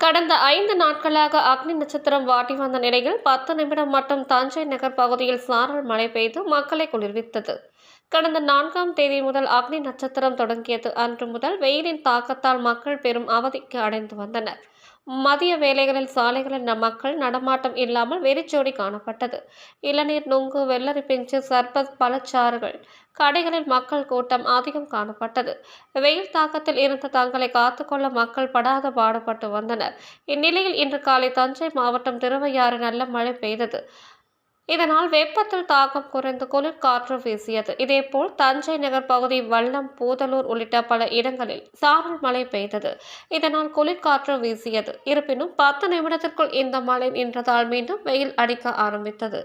கடந்த 5 நாட்களாக அக்னி நட்சத்திரம் வாட்டி வந்த நிலையில் 10 நிமிடம் மட்டும் தஞ்சை நகர் பகுதியில் சாரல் மழை பெய்து மக்களை குளிர்வித்தது. கடந்த 4ஆம் தேதி முதல் அக்னி நட்சத்திரம் தொடங்கியது. அன்று முதல் வெயிலின் தாக்கத்தால் மக்கள் பெரும் அவதிக்கு அடைந்து வந்தனர். மதிய வேளைகளில் சாலைகளில் மக்கள் நடமாட்டம் இல்லாமல் வெறிச்சோடி காணப்பட்டது. இளநீர், நுங்கு, வெள்ளரி பிஞ்சு, சர்பத், பழச்சாறுகள் கடைகளில் மக்கள் கூட்டம் அதிகம் காணப்பட்டது. வெயில் தாக்கத்தில் இருந்து தங்களை காத்துக்கொள்ள மக்கள் படாத பாடுபட்டு வந்தனர். இந்நிலையில் இன்று காலை தஞ்சை மாவட்டம் திருவையாறு நல்ல மழை பெய்தது. இதனால் வெப்பத்தில் தாக்கம் குறைந்து குளிர் காற்று வீசியது. இதேபோல் தஞ்சை நகர் பகுதி, வல்லம், பூதலூர் உள்ளிட்ட பல இடங்களில் சாரல் மழை பெய்தது. இதனால் குளிர்காற்று வீசியது. இருப்பினும் 10 நிமிடத்திற்குள் இந்த மழை நின்றதால் மீண்டும் வெயில் அடிக்க ஆரம்பித்தது.